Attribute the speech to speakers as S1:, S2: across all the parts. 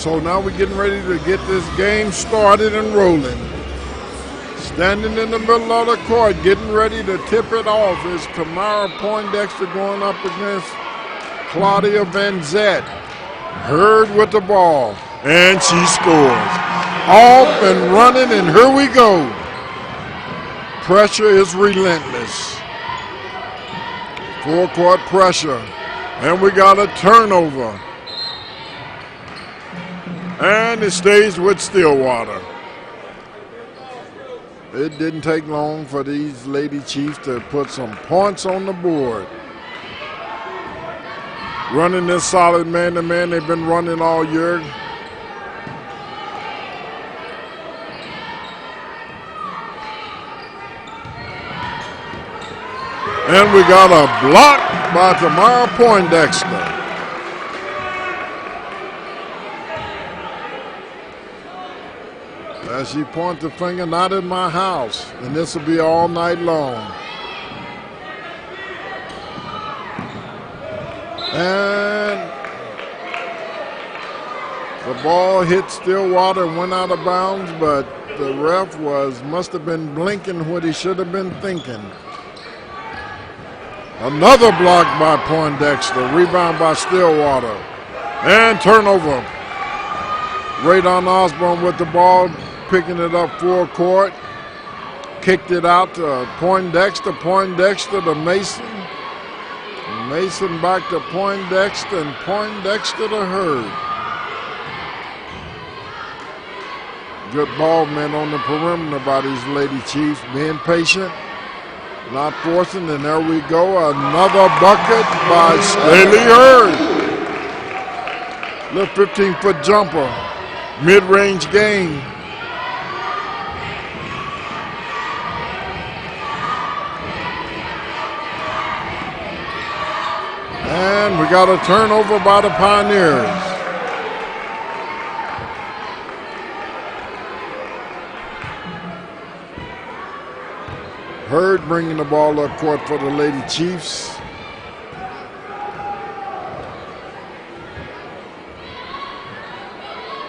S1: So now we're getting ready to get this game started and rolling. Standing in the middle of the court, getting ready to tip it off is Tamara Poindexter going up against Claudia Van Zet. Hurd with the ball, and she scores. Off and running, and here we go. Pressure is relentless. Full court pressure, and we got a turnover. And it stays with Stillwater. It didn't take long for these Lady Chiefs to put some points on the board. Running this solid man-to-man they've been running all year. And we got a block by Tamara Poindexter. As she points the finger, not in my house, and this will be all night long. And the ball hit Stillwater, went out of bounds, but the ref must have been blinking what he should have been thinking. Another block by Poindexter, rebound by Stillwater, and turnover. Radon Osborne with the ball, picking it up full court. Kicked it out to Poindexter. Poindexter to Mason. Mason back to Poindexter, and Poindexter to Hurd. Good ball men on the perimeter by these Lady Chiefs, being patient, not forcing, and there we go. Another bucket by Staley Hurd. Little 15-foot jumper, mid-range game. And we got a turnover by the Pioneers. Hurd bringing the ball up court for the Lady Chiefs.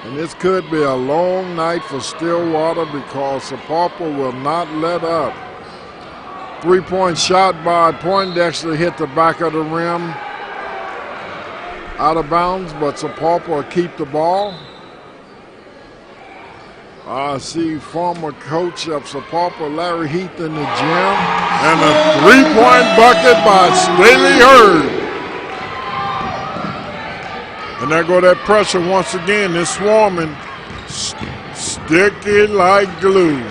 S1: And this could be a long night for Stillwater because Sapulpa will not let up. Three-point shot by Poindexter hit the back of the rim. Out of bounds, but Sapulpa will keep the ball. I see former coach of Sapulpa, Larry Heath, in the gym. And a three-point bucket by Staley Hurd. And there go that pressure once again. They're swarming. Sticky like glue.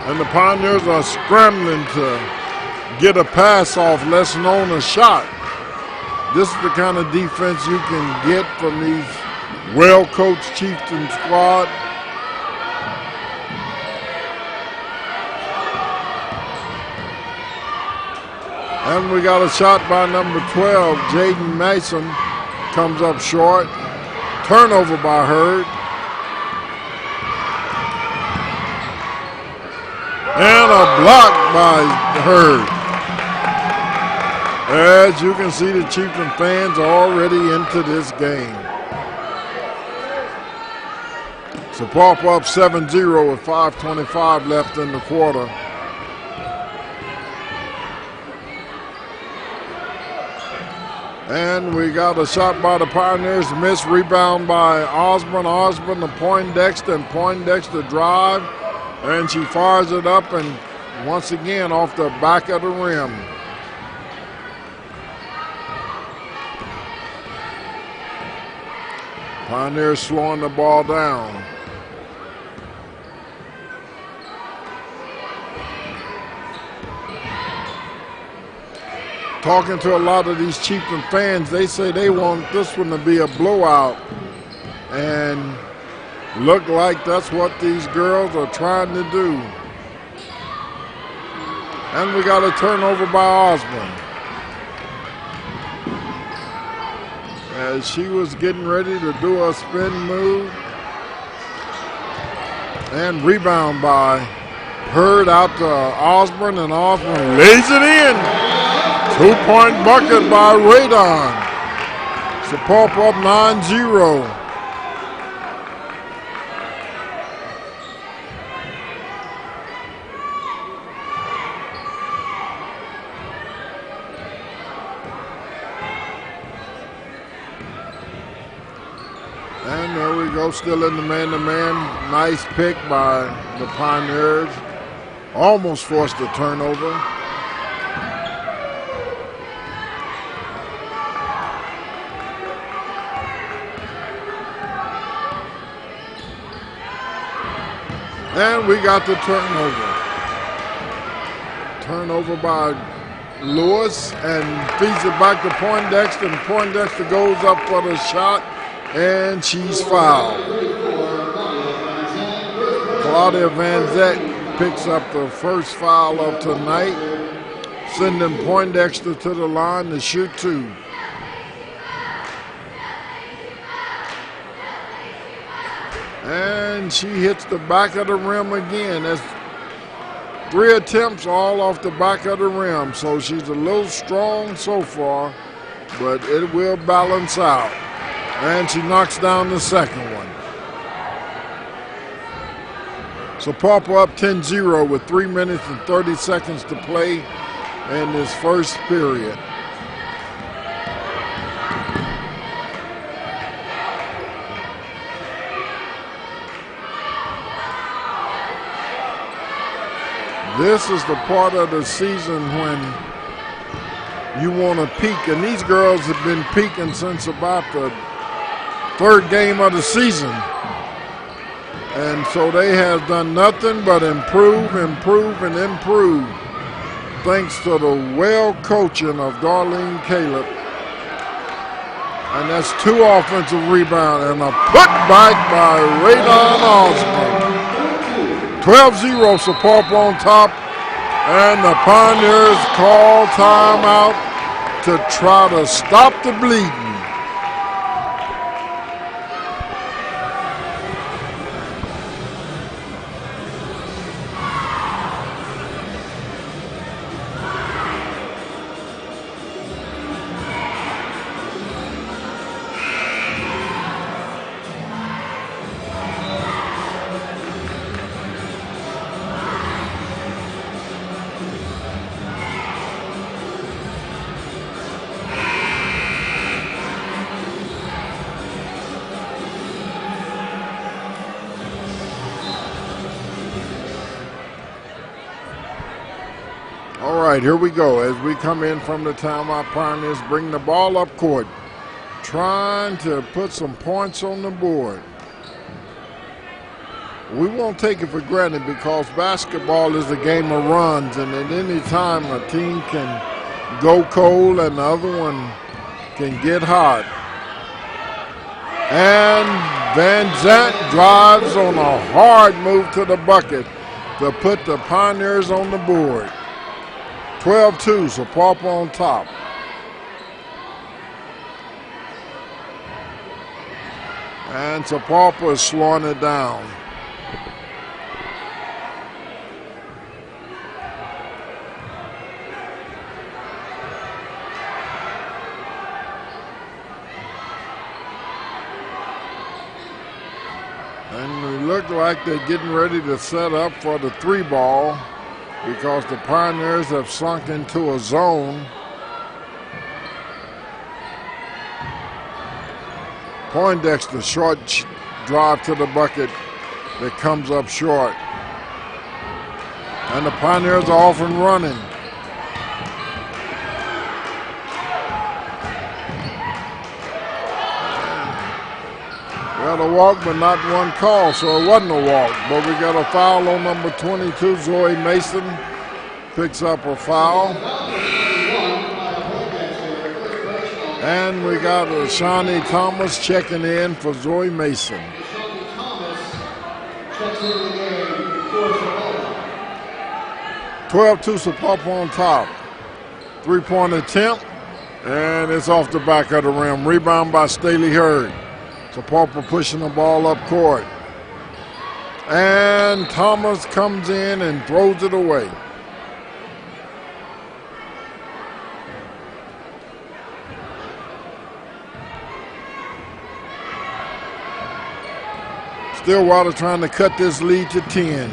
S1: And the Pioneers are scrambling to get a pass off, less known a shot. This is the kind of defense you can get from these well-coached Chieftain squad. And we got a shot by number 12, Jaden Mason, comes up short. Turnover by Hurd. And a block by Hurd. As you can see, the Chieftain fans are already into this game. Sapulpa up 7-0 with 5:25 left in the quarter. And we got a shot by the Pioneers, miss, rebound by Osborne. Osborne to Poindexter, and Poindexter drive, and she fires it up, and once again off the back of the rim. Pioneers slowing the ball down. Talking to a lot of these Chieftain fans, they say they want this one to be a blowout. And look like that's what these girls are trying to do. And we got a turnover by Osborne. As she was getting ready to do a spin move. And rebound by Hurd out to Osborne, and Osborne lays it in. 2-point bucket by Radon. Sapulpa up 9-0. And there we go, still in the man-to-man. Nice pick by the Pioneers. Almost forced a turnover. And we got the turnover. Turnover by Lewis and feeds it back to Poindexter. And Poindexter goes up for the shot, and she's fouled. Claudia Van Zet picks up the first foul of tonight, sending Poindexter to the line to shoot two. And she hits the back of the rim again. That's 3 attempts all off the back of the rim. So she's a little strong so far, but it will balance out. And she knocks down the second one. Sapulpa up 10-0 with 3 minutes and 30 seconds to play in this first period. This is the part of the season when you want to peak, and these girls have been peaking since about the third game of the season. And so they have done nothing but improve, improve, and improve, thanks to the well coaching of Darlene Caleb. And that's 2 offensive rebounds and a putback by Radon Osborne. 12-0, Sapulpa on top, and the Pioneers call timeout to try to stop the bleeding. All right, here we go. As we come in from the timeout, Pioneers bring the ball up court, trying to put some points on the board. We won't take it for granted because basketball is a game of runs, and at any time a team can go cold and the other one can get hot. And Van Zant drives on a hard move to the bucket to put the Pioneers on the board. 12-2, Sapulpa on top. And Sapulpa is slowing it down. And it looked like they're getting ready to set up for the 3-ball. Because the Pioneers have sunk into a zone. Poindexter, short drive to the bucket that comes up short. And the Pioneers are off and running. Got a walk, but not one call, so it wasn't a walk. But we got a foul on number 22. Zoe Mason picks up a foul. And we got Shawnee Thomas checking in for Zoe Mason. 12-2, Sapulpa on top. 3-point attempt, and it's off the back of the rim. Rebound by Staley Hurd. Sapulpa pushing the ball up court. And Thomas comes in and throws it away. Stillwater trying to cut this lead to 10.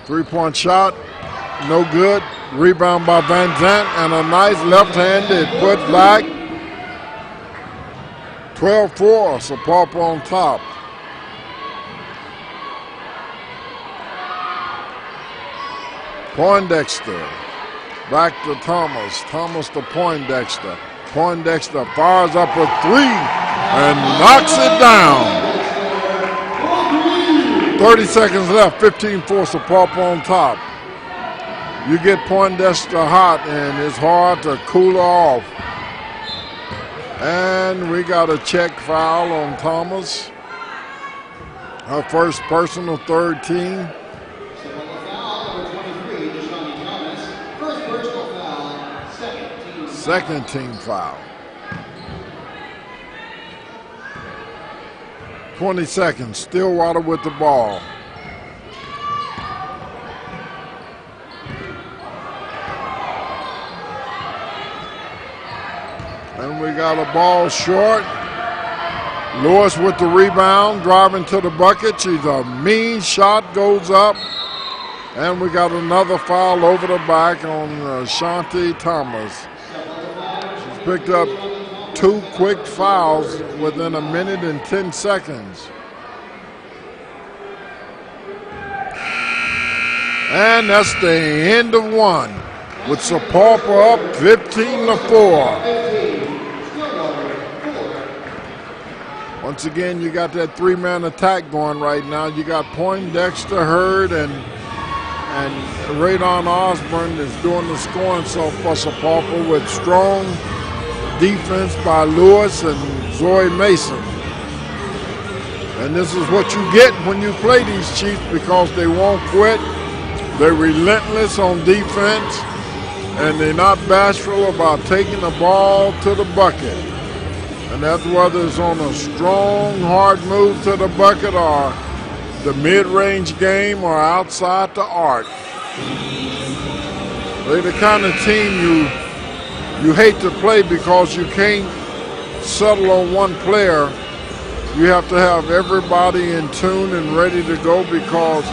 S1: Three-point shot, no good. Rebound by Van Zant and a nice left-handed put back. 12-4, Sapulpa on top. Poindexter back to Thomas. Thomas to Poindexter. Poindexter fires up a three and knocks it down. 30 seconds left, 15-4, Sapulpa on top. You get Poindexter hot and it's hard to cool her off. And we got a check foul on Thomas. Her first personal, third team. Second team foul. 20 seconds, Stillwater with the ball. And we got a ball short. Lewis with the rebound, driving to the bucket. She's a mean shot, goes up. And we got another foul over the back on Shanti Thomas. She's picked up 2 quick fouls within a minute and 10 seconds. And that's the end of one, with Sapulpa up 15-4. Once again, you got that 3-man attack going right now. You got Poindexter, Hurd, and Radon Osborne is doing the scoring so for Sapulpa with strong defense by Lewis and Zoe Mason. And this is what you get when you play these Chiefs, because they won't quit. They're relentless on defense, and they're not bashful about taking the ball to the bucket. And that's whether it's on a strong, hard move to the bucket or the mid-range game or outside the arc. They're the kind of team you hate to play because you can't settle on one player. You have to have everybody in tune and ready to go, because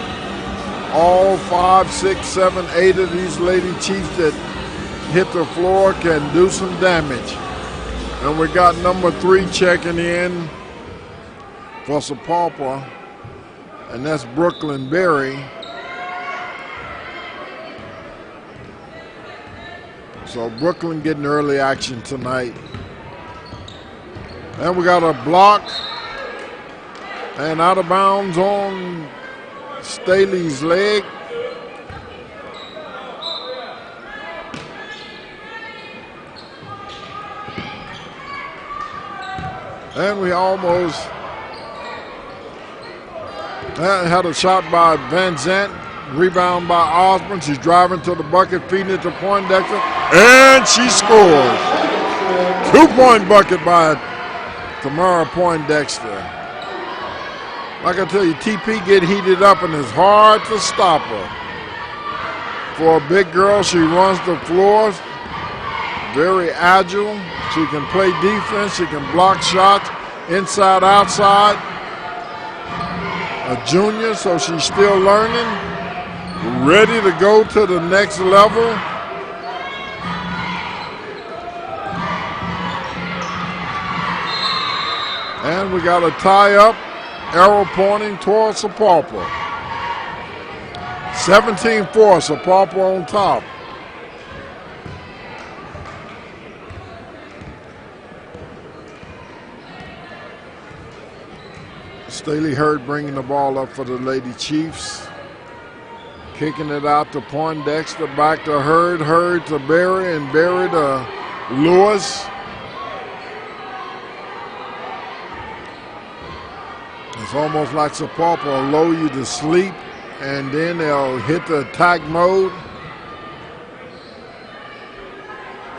S1: all 5, 6, 7, 8 of these Lady Chiefs that hit the floor can do some damage. And we got number 3 checking in for Sapulpa, and that's Brooklyn Berry. So Brooklyn getting early action tonight. And we got a block and out of bounds on Staley's leg. And we almost had a shot by Van Zant. Rebound by Osborne. She's driving to the bucket, feeding it to Poindexter. And she scores. 2-point bucket by Tamara Poindexter. Like I tell you, TP get heated up and it's hard to stop her. For a big girl, she runs the floor. Very agile. She can play defense. She can block shots inside, outside. A junior, so she's still learning. Ready to go to the next level. And we got a tie-up. Arrow pointing towards Sapulpa. 17-4, Sapulpa on top. Staley Hurd bringing the ball up for the Lady Chiefs. Kicking it out to Poindexter, back to Hurd, Hurd to Berry, and Berry to Lewis. It's almost like Sapulpa will lull you to sleep, and then they'll hit the attack mode.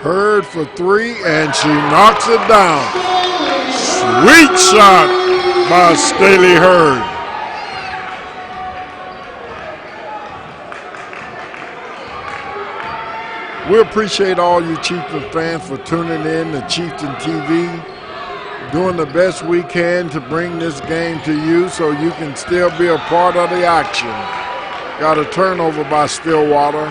S1: Hurd for 3, and she knocks it down. Sweet shot by Staley Hurd. We appreciate all you Chieftain fans for tuning in to Chieftain TV, doing the best we can to bring this game to you so you can still be a part of the action. Got a turnover by Stillwater.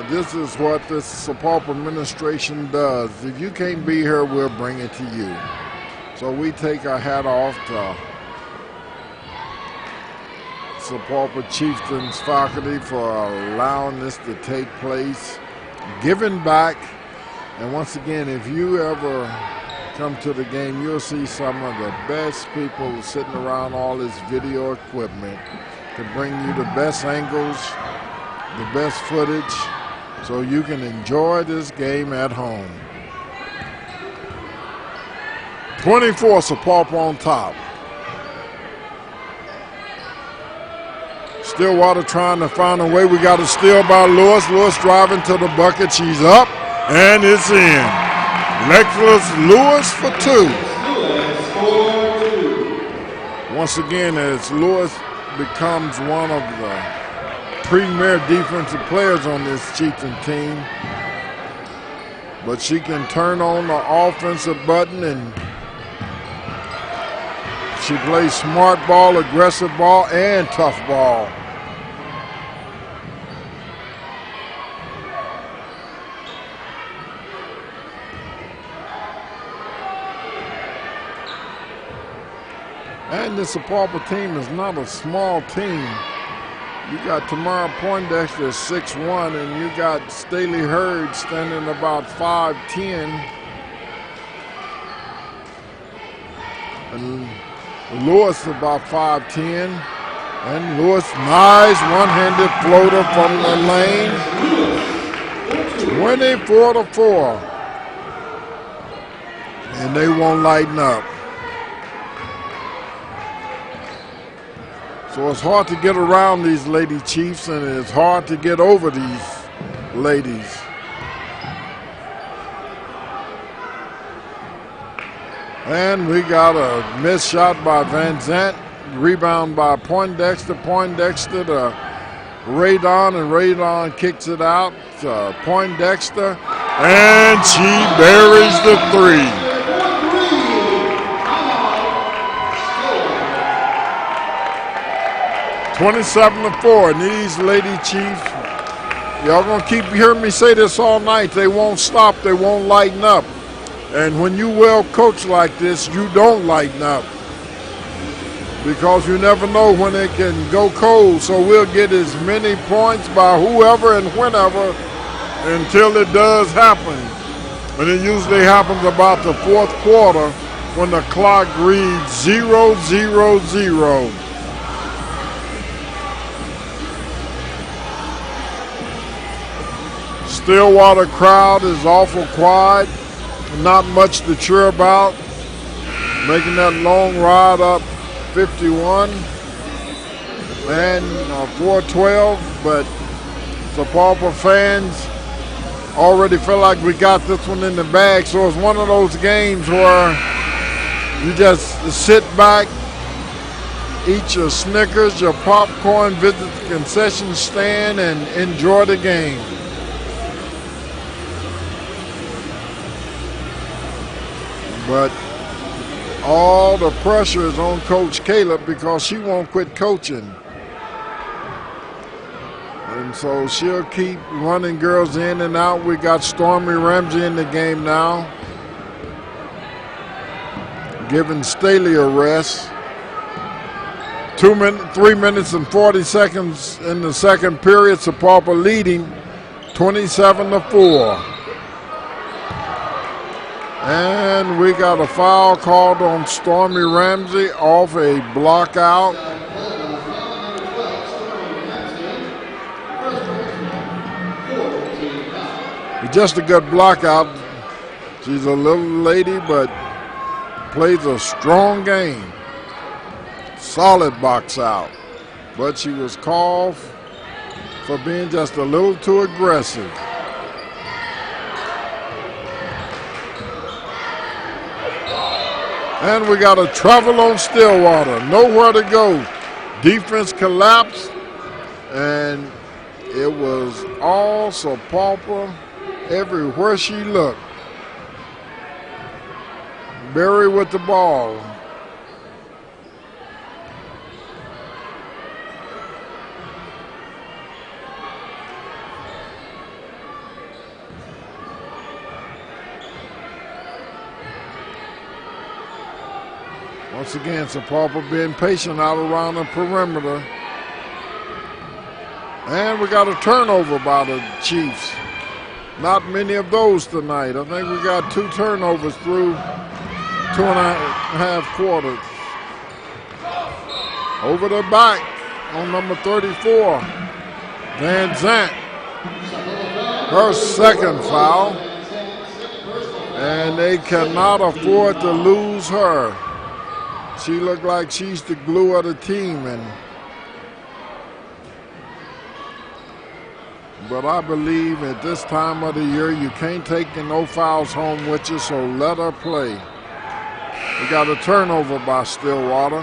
S1: This is what this Sapulpa administration does. If you can't be here, we'll bring it to you. So we take our hat off to Sapulpa Chieftains faculty for allowing this to take place, giving back. And once again, if you ever come to the game, you'll see some of the best people sitting around all this video equipment to bring you the best angles, the best footage, so you can enjoy this game at home. 24 Sapulpa on top. Stillwater trying to find a way. We got a steal by Lewis. Lewis driving to the bucket. She's up, and it's in. Lexus Lewis for 2. Once again, as Lewis becomes one of the premier defensive players on this Chieftain team. But she can turn on the offensive button, and she plays smart ball, aggressive ball, and tough ball. And this Sapulpa team is not a small team. You got Tamara Poindexter at 6'1", and you got Staley Hurd standing about 5'10". And Lewis about 5'10". And Lewis, nice one-handed floater from the lane. 24-4. And they won't lighten up. So it's hard to get around these Lady Chiefs, and it's hard to get over these ladies. And we got a missed shot by Van Zant. Rebound by Poindexter. Poindexter to Radon, and Radon kicks it out to Poindexter. And she buries the 3. 27-4, and these Lady Chiefs, y'all gonna keep hearing me say this all night. They won't stop, they won't lighten up. And when you well coach like this, you don't lighten up, because you never know when it can go cold. So we'll get as many points by whoever and whenever until it does happen. And it usually happens about the 4th quarter when the clock reads 0-0-0. Stillwater crowd is awful quiet, not much to cheer about. Making that long ride up 51 and 412, but Sapulpa fans already feel like we got this one in the bag. So it's one of those games where you just sit back, eat your Snickers, your popcorn, visit the concession stand, and enjoy the game. But all the pressure is on Coach Caleb because she won't quit coaching. And so she'll keep running girls in and out. We got Stormy Ramsey in the game now, giving Staley a rest. 3 minutes and 40 seconds in the second period. Sapulpa leading 27-4. And we got a foul called on Stormy Ramsey off a block out. Just a good block out. She's a little lady, but plays a strong game. Solid box out. But she was called for being just a little too aggressive. And we got a travel on Stillwater. Nowhere to go. Defense collapsed, and It was all Sapulpa everywhere she looked. Berry with the ball. Once again, Sapulpa being patient out around the perimeter. And we got a turnover by the Chiefs. Not many of those tonight. I think we got 2 turnovers through 2.5 quarters. Over the back on number 34, Van Zant. Her second foul. And they cannot afford to lose her. She looked like she's the glue of the team. But I believe at this time of the year, you can't take the no fouls home with you, so let her play. We got a turnover by Stillwater.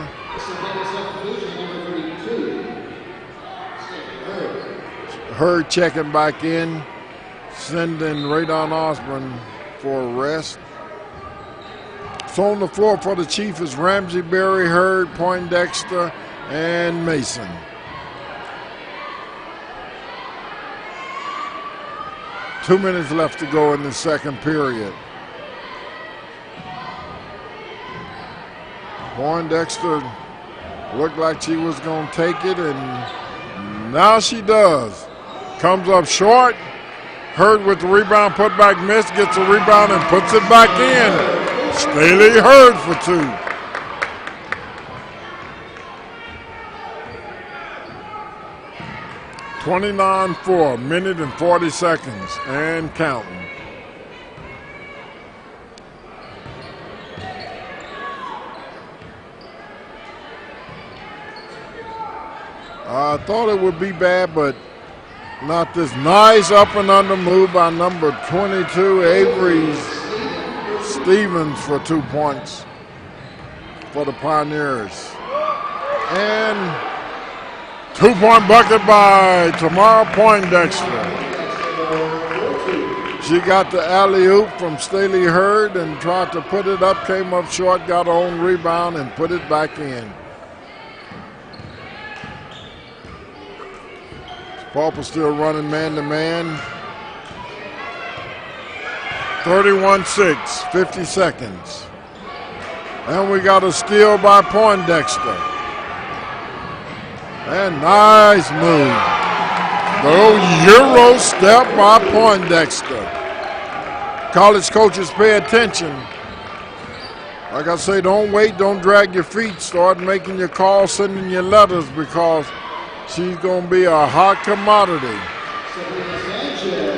S1: Hurd checking back in, sending Radon Osborne for a rest. So on the floor for the Chief is Ramsey, Berry, Hurd, Poindexter, and Mason. Two minutes left to go in the second period. Poindexter looked like she was going to take it, and now she does. Comes up short. Hurd with the rebound, put back miss, gets the rebound and puts it back in. Staley Hurd for 2. $29-4, minute and 40 seconds, and counting. I thought it would be bad, but not this nice up and under move by number 22, Avery Stevens for 2 points for the Pioneers. And 2-point bucket by Tamara Poindexter. She got the alley-oop from Staley Hurd and tried to put it up, came up short, got her own rebound and put it back in. Sapulpa still running man-to-man. 31-6, 50 seconds. And we got a steal by Poindexter. And nice move. The Euro step by Poindexter. College coaches pay attention. Like I say, don't wait, don't drag your feet. Start making your calls, sending your letters, because she's going to be a hot commodity.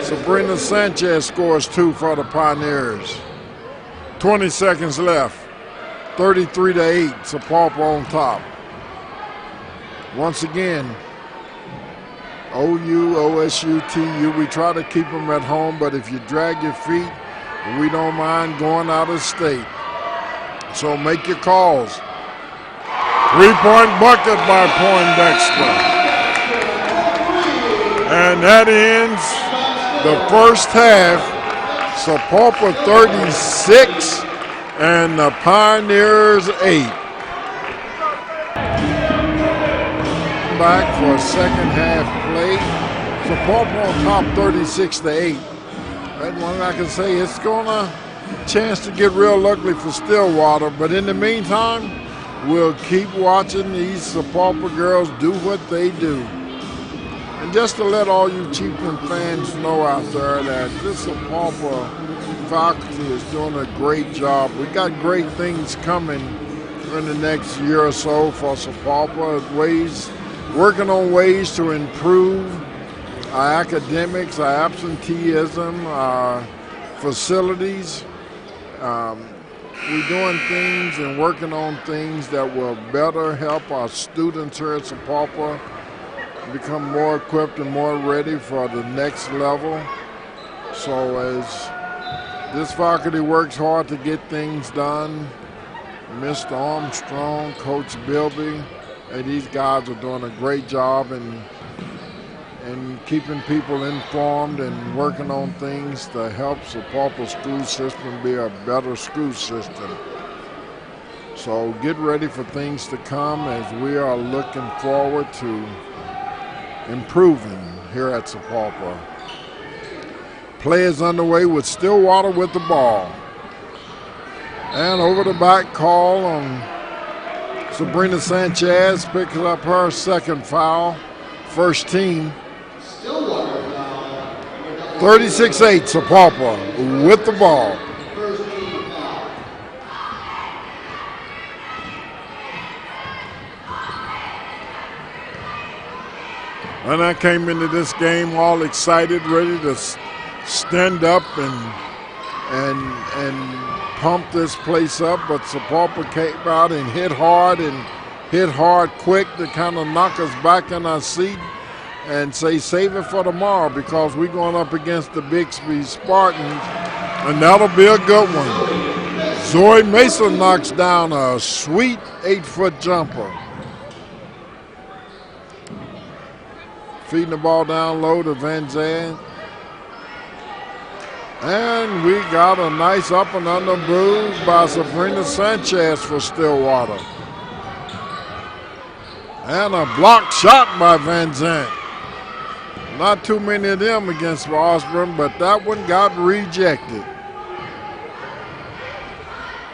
S1: Sabrina Sanchez scores 2 for the Pioneers. 20 seconds left. 33-8, Sapulpa on top. Once again, OU, OSU, TU, we try to keep them at home, but if you drag your feet, we don't mind going out of state. So make your calls. 3-point bucket by Poindexter. And that ends the first half. Sapulpa 36 and the Pioneers 8. Back for a second half play. Sapulpa on top 36-8. That one I can say it's gonna chance to get real ugly for Stillwater, but in the meantime, we'll keep watching these Sapulpa girls do what they do. And just to let all you Chieftain fans know out there that this Sapulpa faculty is doing a great job. We got great things coming in the next year or so for Sapulpa. Working on ways to improve our academics, our absenteeism, our facilities. We're doing things and working on things that will better help our students here at Sapulpa become more equipped and more ready for the next level. So as this faculty works hard to get things done, Mr. Armstrong, Coach Bilby, and these guys are doing a great job, and and keeping people informed and working on things to help Sapulpa school system be a better school system. So get ready for things to come as we are looking forward to improving here at Sapulpa. Play is underway with Stillwater with the ball. And over the back call on Sabrina Sanchez, picks up her second foul, first team. 36-8 Sapulpa with the ball. And I came into this game all excited, ready to stand up and pump this place up, but Sapulpa came out and hit hard quick to kind of knock us back in our seat and say save it for tomorrow because we're going up against the Bixby Spartans, and that'll be a good one. Zoe Mason knocks down a sweet 8-foot jumper. Feeding the ball down low to Van Zandt. And we got a nice up and under bruise by Sabrina Sanchez for Stillwater. And a blocked shot by Van Zandt. Not too many of them against Osborne, but that one got rejected.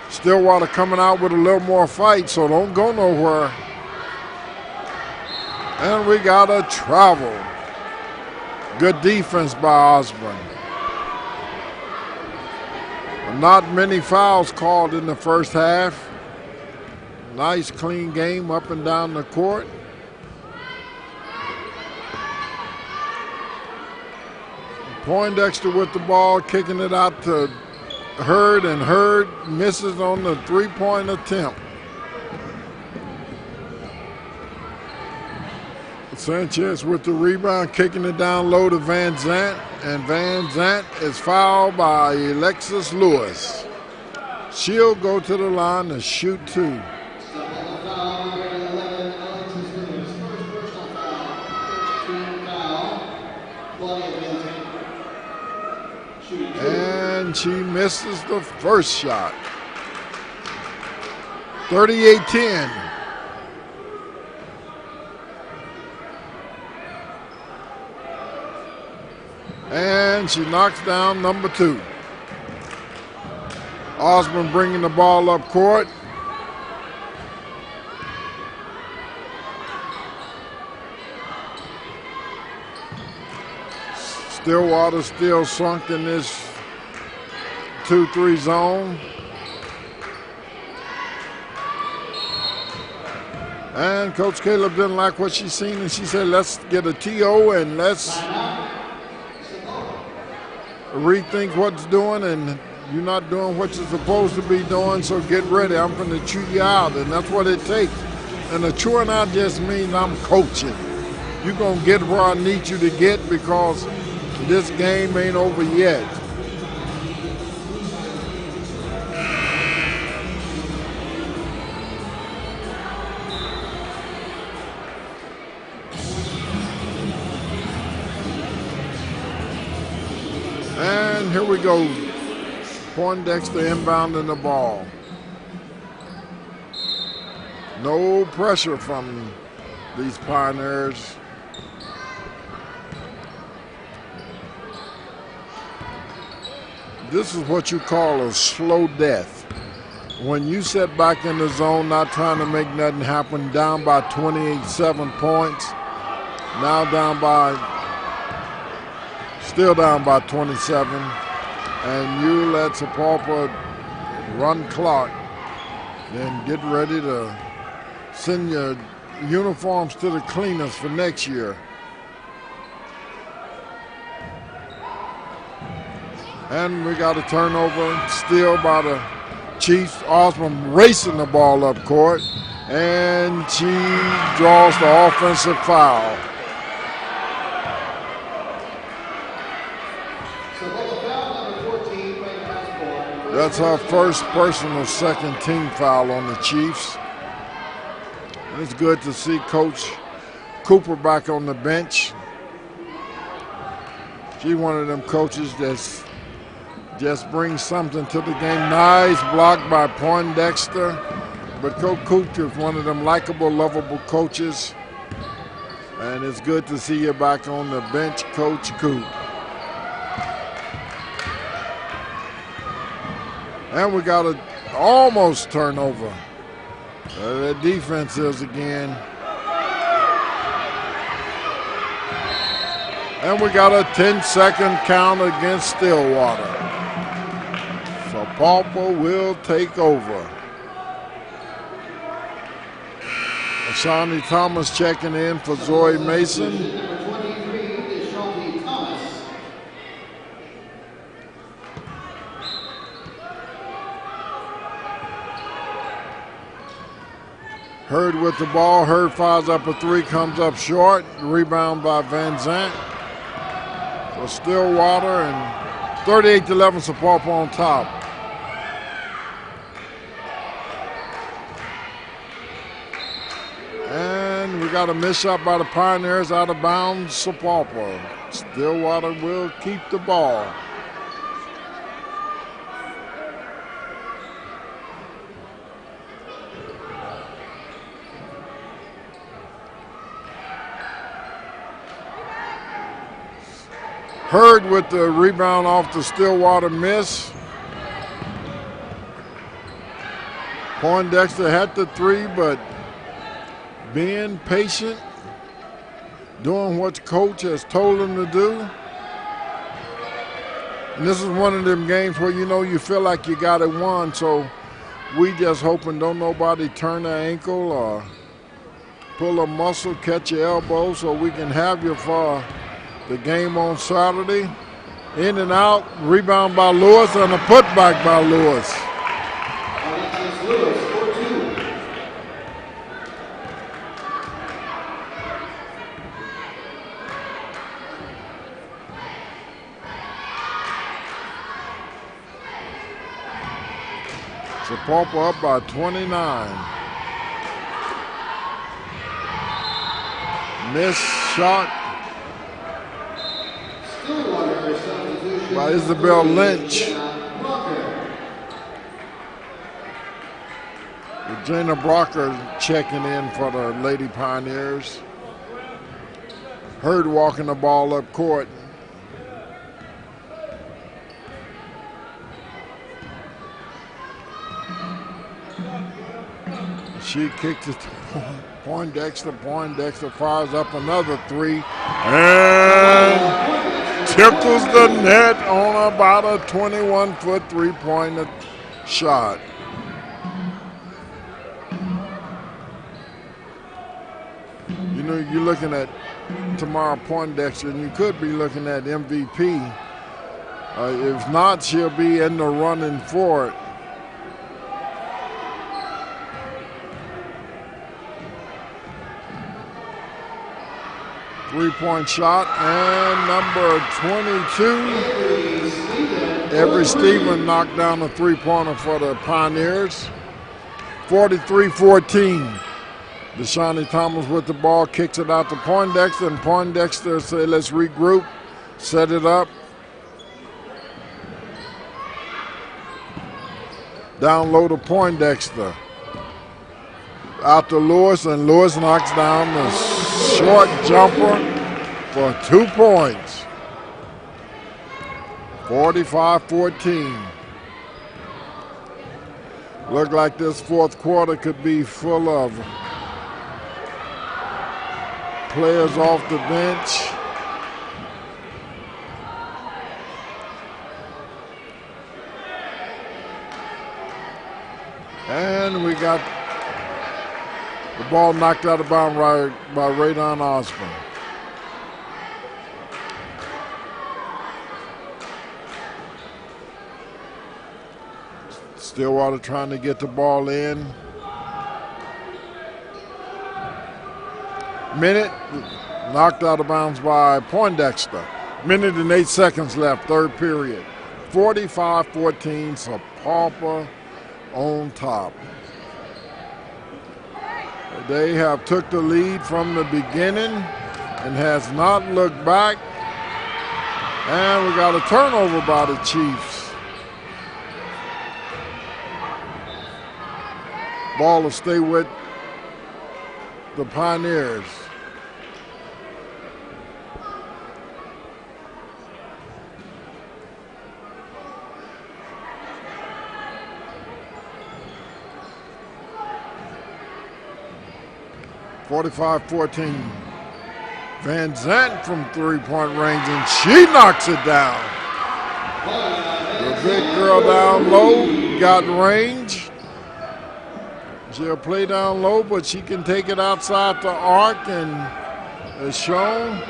S1: Stillwater coming out with a little more fight, so don't go nowhere. And we got a travel. Good defense by Osborne. Not many fouls called in the first half. Nice clean game up and down the court. Poindexter with the ball, kicking it out to Hurd, and Hurd misses on the three-point attempt. Sanchez with the rebound, kicking it down low to Van Zandt, and Van Zandt is fouled by Alexis Lewis. She'll go to the line to shoot two. And she misses the first shot. 38-10. And she knocks down number two. Osborne bringing the ball up court. Stillwater still sunk in this 2-3 zone. And Coach Caleb didn't like what she seen, and she said, let's get a TO and let's rethink what's doing, and you're not doing what you're supposed to be doing, so get ready. I'm going to chew you out, and that's what it takes. And the chewing out just means I'm coaching. You're going to get where I need you to get because this game ain't over yet. And here we go. Poindexter inbounding the ball. No pressure from these Pioneers. This is what you call a slow death. When you sit back in the zone, not trying to make nothing happen, down by 28-7 points, now still down by 27, and you let Sapulpa run clock, then get ready to send your uniforms to the cleaners for next year. And we got a turnover still by the Chiefs. Osborne racing the ball up court, and she draws the offensive foul. That's her first personal second team foul on the Chiefs. And it's good to see Coach Cooper back on the bench. She's one of them coaches that's just brings something to the game. Nice block by Poindexter. But Coach Cooch is one of them likable, lovable coaches. And it's good to see you back on the bench, Coach Cooch. And we got an almost turnover. The defense is again. And we got a 10-second count against Stillwater. Sapulpa will take over. Shawnee Thomas checking in for Zoe Mason. Hurd with the ball. Hurd fires up a three, comes up short. Rebound by Van Zant for Stillwater, and 38-11 Sapulpa on top. And we got a miss shot by the Pioneers, out of bounds, Sapulpa. Stillwater will keep the ball. Hurd with the rebound off the Stillwater miss. Poindexter had the three, but being patient, doing what the coach has told him to do. And this is one of them games where you feel like you got it won, so we just hoping don't nobody turn their ankle or pull a muscle, catch your elbow, so we can have you for the game on Saturday. In and out, rebound by Lewis, and a putback by Lewis. Sapulpa up by 29. Missed shot by Isabel Lynch. Regina Brocker checking in for the Lady Pioneers. Hurd walking the ball up court. She kicks it to Poindexter. Poindexter fires up another three and tickles the net on about a 21-foot three-pointer shot. You're looking at Tamara Poindexter, and you could be looking at MVP. If not, she'll be in the running for it. Three-point shot, and number 22, Avery Stephen knocked down a three-pointer for the Pioneers. 43-14. Deshawnee Thomas with the ball, kicks it out to Poindexter, and Poindexter said, let's regroup, set it up. Down low to Poindexter. Out to Lewis, and Lewis knocks down the short jumper for 2 points. 45-14. Look like this fourth quarter could be full of players off the bench. And we got the ball knocked out of bounds by Radon Osborne. Stillwater trying to get the ball in. Minute, knocked out of bounds by Poindexter. Minute and 8 seconds left, third period. 45-14, Sapulpa on top. They have took the lead from the beginning and has not looked back. And we got a turnover by the Chiefs. Ball will stay with the Pioneers. (45-14). Van Zandt from three-point range, and she knocks it down. The big girl down low got range. She'll play down low, but she can take it outside the arc, and as shown.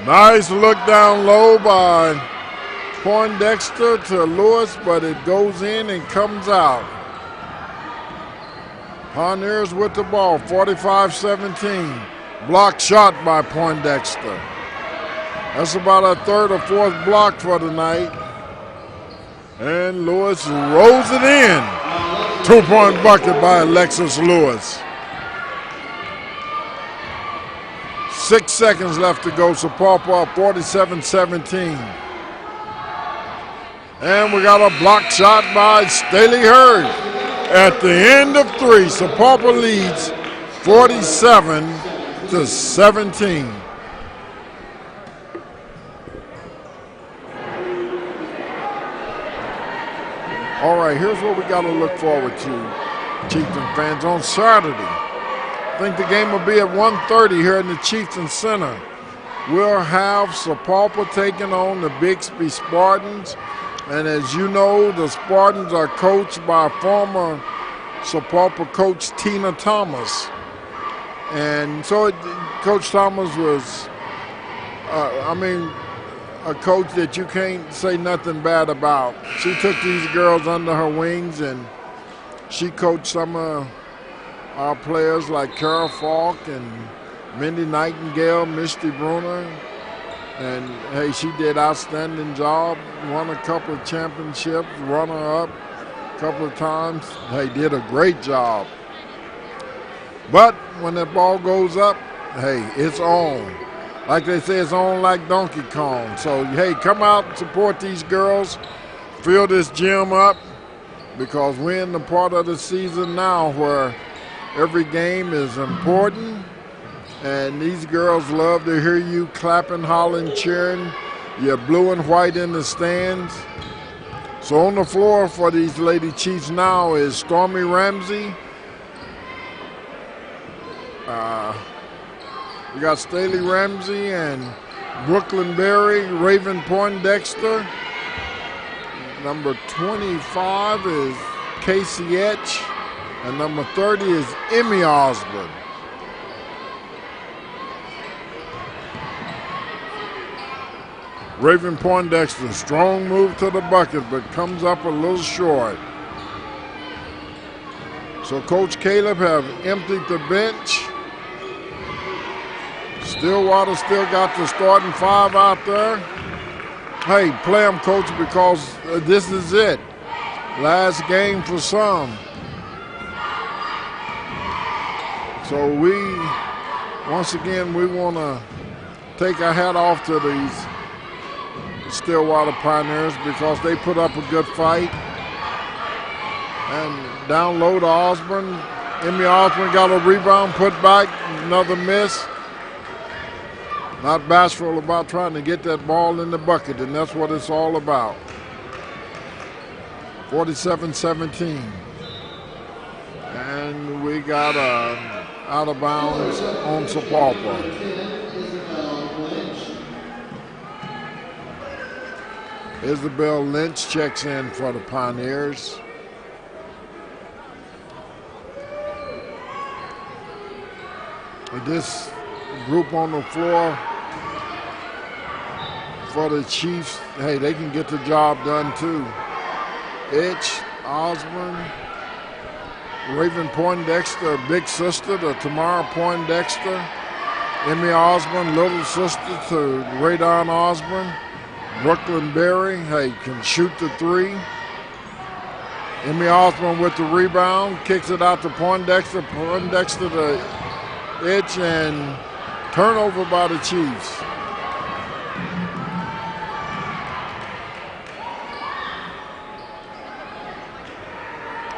S1: Nice look down low by Poindexter to Lewis, but it goes in and comes out. Pioneers with the ball, 45-17. Block shot by Poindexter. That's about a third or fourth block for the night. And Lewis rolls it in. 2-point bucket by Alexis Lewis. 6 seconds left to go. Sapulpa up 47-17. And we got a block shot by Staley Hurd. At the end of three, Sapulpa leads 47-17. All right, here's what we got to look forward to, Chieftain fans, on Saturday. I think the game will be at 1:30 here in the Chieftain Center. We'll have Sapulpa taking on the Bixby Spartans. And as you know, the Spartans are coached by former Sapulpa coach Tina Thomas. And so Coach Thomas was, a coach that you can't say nothing bad about. She took these girls under her wings, and she coached some of our players like Carol Falk and Mindy Nightingale, Misty Bruner. And, hey, she did outstanding job, won a couple of championships, runner-up a couple of times. Hey, did a great job. But when that ball goes up, hey, it's on. Like they say, it's on like Donkey Kong. So, hey, come out and support these girls. Fill this gym up, because we're in the part of the season now where every game is important. And these girls love to hear you clapping, hollering, cheering. You're blue and white in the stands. So on the floor for these Lady Chiefs now is Stormy Ramsey. We got Staley Ramsey and Brooklyn Berry, Raven Poindexter. Number 25 is Casey Etch. And number 30 is Emmy Osborne. Raven Poindexter, strong move to the bucket, but comes up a little short. So Coach Caleb have emptied the bench. Stillwater still got the starting five out there. Hey, play them, Coach, because this is it. Last game for some. So once again, we want to take our hat off to these Stillwater Pioneers, because they put up a good fight. And down low to Osborne. Emmy Osborne got a rebound, put back, another miss. Not bashful about trying to get that ball in the bucket, and that's what it's all about. 47-17. And we got out of bounds on Sapulpa. Isabel Lynch checks in for the Pioneers. This group on the floor for the Chiefs, hey, they can get the job done too. Itch, Osborne, Raven Poindexter, big sister to Tamara Poindexter. Emmy Osborne, little sister to Radon Osborne. Brooklyn Berry, hey, can shoot the three. Emmy Osborne with the rebound, kicks it out to Poindexter. Poindexter to Itch, and turnover by the Chiefs.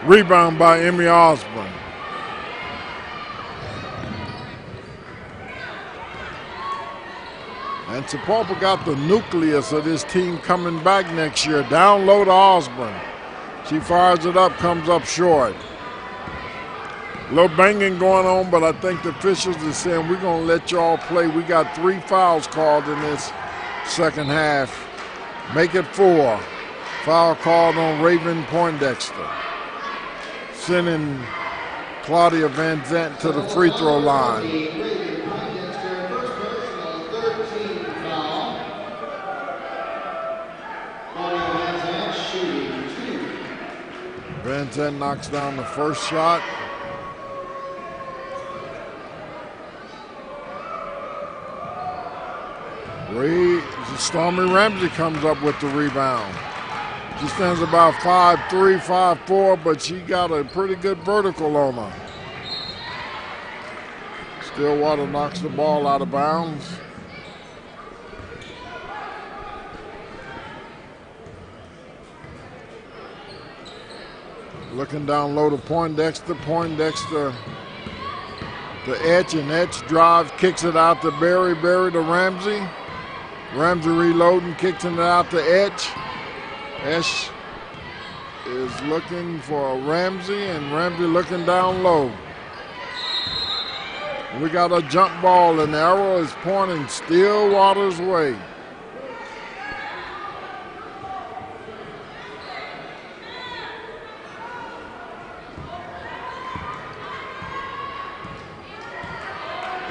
S1: Rebound by Emmy Osborne. And Sapulpa got the nucleus of this team coming back next year. Down low to Osborne. She fires it up, comes up short. A little banging going on, but I think the officials are saying we're going to let y'all play. We got 3 fouls called in this second half. Make it 4. Foul called on Raven Poindexter. Sending Claudia Van Zant to the free throw line. Van Zant knocks down the first shot. Stormy Ramsey comes up with the rebound. She stands about 5'3", 5'4", but she got a pretty good vertical on her. Stillwater knocks the ball out of bounds. Looking down low to Poindexter. Poindexter to Etch, and Etch drives, kicks it out to Berry. Berry to Ramsey. Ramsey reloading, kicks it out to Etch. Etch is looking for Ramsey, and Ramsey looking down low. We got a jump ball, and the arrow is pointing Stillwater's way.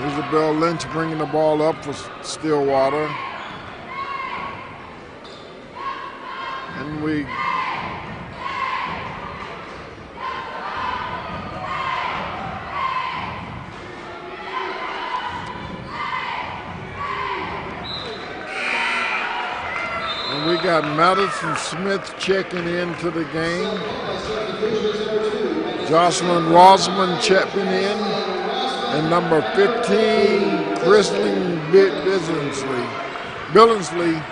S1: Isabel Lynch bringing the ball up for Stillwater. And we got Madison Smith checking into the game. Jocelyn Rosman checking in. And number 15, Christine Billingsley.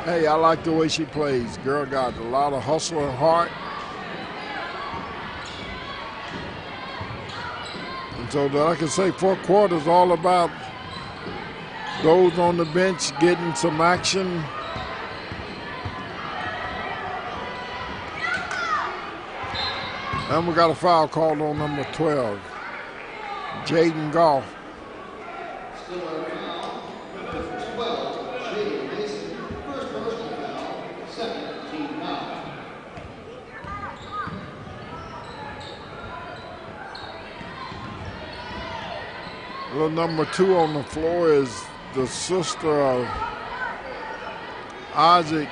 S1: Hey, I like the way she plays. Girl got a lot of hustle and heart. And so like I say, 4 quarters all about those on the bench getting some action. And we got a foul called on number 12. Jaden Goff. Little number 2 on the floor is the sister of Isaac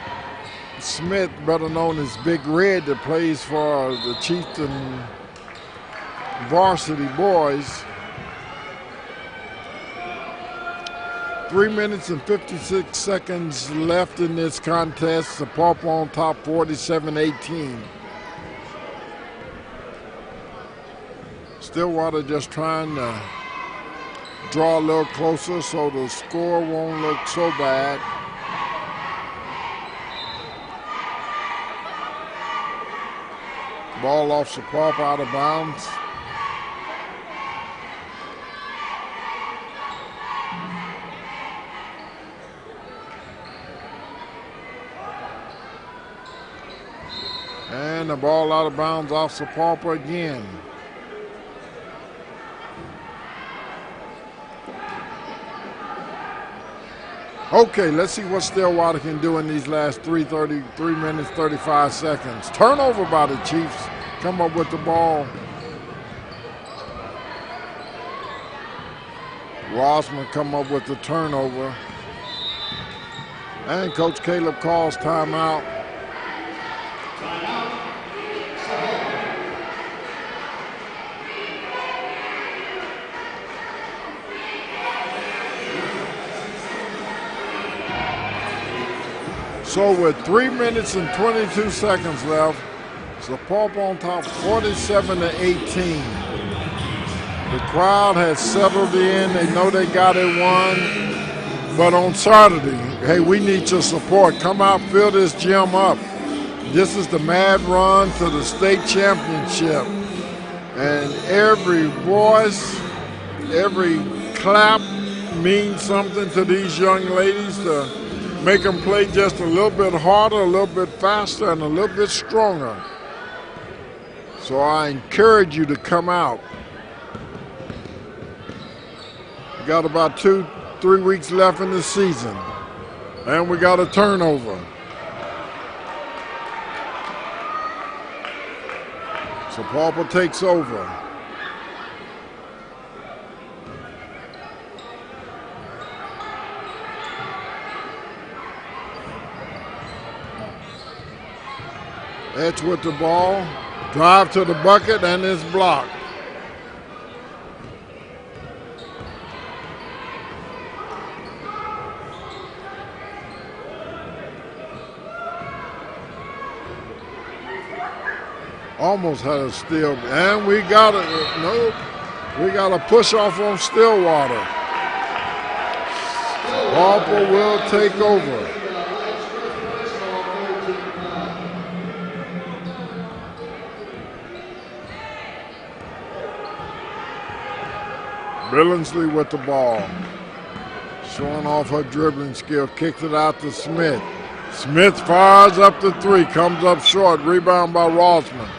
S1: Smith, better known as Big Red, that plays for the Chieftain varsity boys. 3 minutes and 56 seconds left in this contest. Sapulpa on top 47-18. Stillwater just trying to draw a little closer so the score won't look so bad. Ball off Sapulpa, out of bounds. And the ball out of bounds off Sapulpa again. Okay, let's see what Stillwater can do in these last 3 minutes, 35 seconds. Turnover by the Chiefs. Come up with the ball. Rossman come up with the turnover. And Coach Caleb calls timeout. So with 3 minutes and 22 seconds left, Sapulpa on top 47-18. The crowd has settled in. They know they got it won. But on Saturday, hey, we need your support. Come out, fill this gym up. This is the mad run to the state championship. And every voice, every clap means something to these young ladies to make them play just a little bit harder, a little bit faster, and a little bit stronger. So I encourage you to come out. We got about 2-3 weeks left in the season. And we got a turnover. Sapulpa takes over. Edge with the ball, drive to the bucket, and it's blocked. Almost had a steal, and we got it. Nope, we got a push off on Stillwater. Sapulpa will take over. Billingsley with the ball. Showing off her dribbling skill. Kicks it out to Smith. Smith fires up the three. Comes up short. Rebound by Rosman.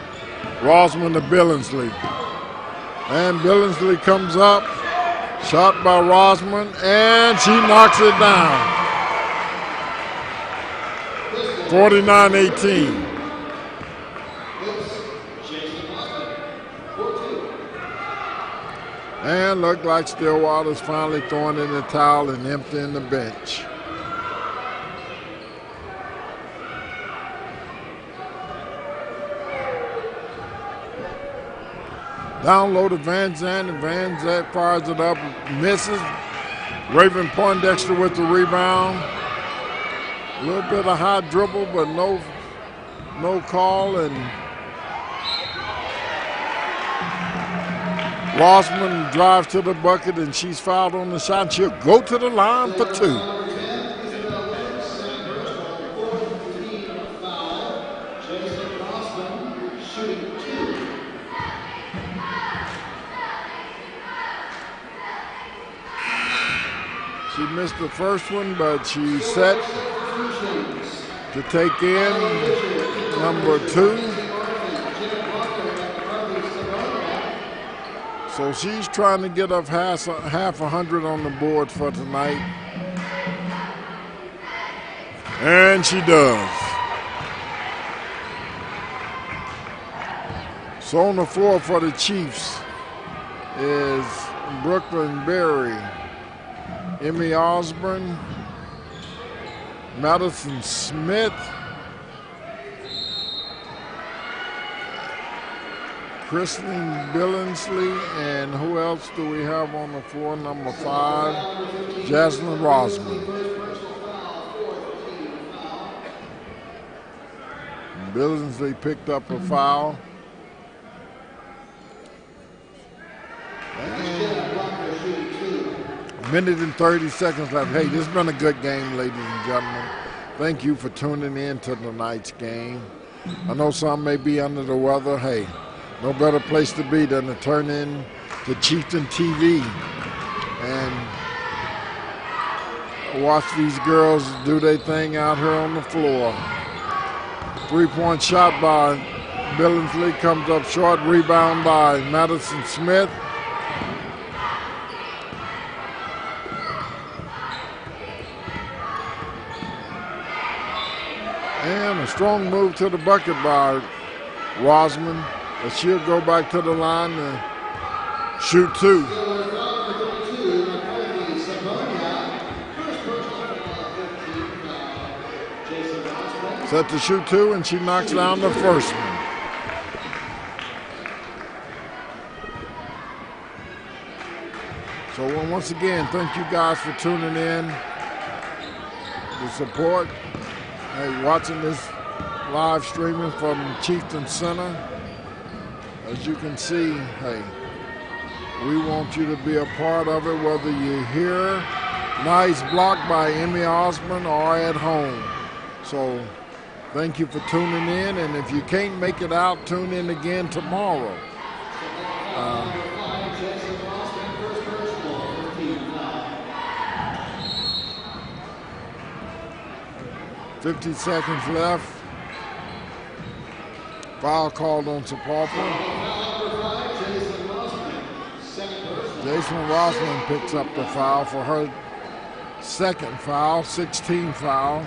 S1: Rosman to Billingsley. And Billingsley comes up. Shot by Rosman. And she knocks it down. 49-18. And looked like Stillwater's finally throwing in the towel and emptying the bench. Down low to Van Zandt, and Van Zandt fires it up, misses. Raven Poindexter with the rebound. A little bit of high dribble, but no call, and Rosman drives to the bucket, and she's fouled on the shot, and she'll go to the line for two. She missed the first one, but she's set to take in number two. So she's trying to get up half 100 on the board for tonight. And she does. So on the floor for the Chiefs is Brooklyn Berry, Emmy Osborne, Madison Smith, Kristen Billingsley, and who else do we have on the floor? Number 5, Jasmine Rosman. Billingsley picked up a foul. A minute and 30 seconds left. Hey, this has been a good game, ladies and gentlemen. Thank you for tuning in to tonight's game. I know some may be under the weather. Hey, no better place to be than to turn in to Chieftain TV and watch these girls do their thing out here on the floor. 3-point shot by Billingsley comes up short. Rebound by Madison Smith. And a strong move to the bucket by Rosman. But she'll go back to the line and shoot two. Set to shoot two, and she knocks down the first one. So once again, thank you guys for tuning in, the support. Hey, watching this live streaming from Chieftain Center. As you can see, hey, we want you to be a part of it, whether you're here, nice block by Emmy Osborne, or at home. So Thank you for tuning in, and if you can't make it out, tune in again tomorrow. 50 seconds left. Foul called on Sapulpa. Jason Rossman picks up the foul for her second foul, 16th foul.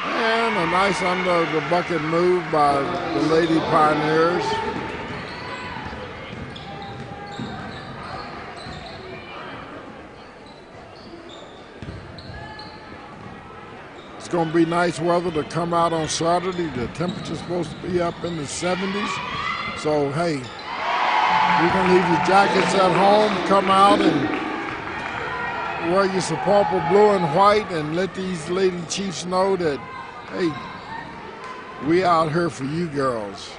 S1: And a nice under the bucket move by the Lady Pioneers. It's going to be nice weather to come out on Saturday. The temperature's supposed to be up in the 70s. So, hey, you can leave your jackets at home, come out and wear your Sapulpa blue and white and let these Lady Chiefs know that, hey, we out here for you girls.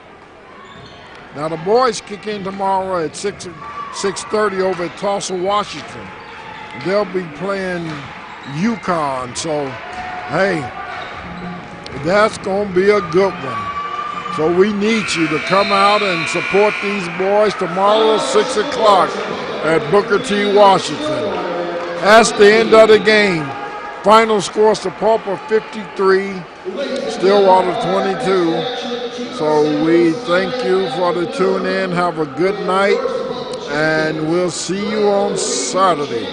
S1: Now the boys kick in tomorrow at 6:30 over at Tulsa, Washington. They'll be playing UConn, so hey, that's going to be a good one. So we need you to come out and support these boys tomorrow at 6 o'clock at Booker T. Washington. That's the end of the game. Final score, Sapulpa 53, Stillwater 22. So we thank you for the tune in. Have a good night, and we'll see you on Saturday.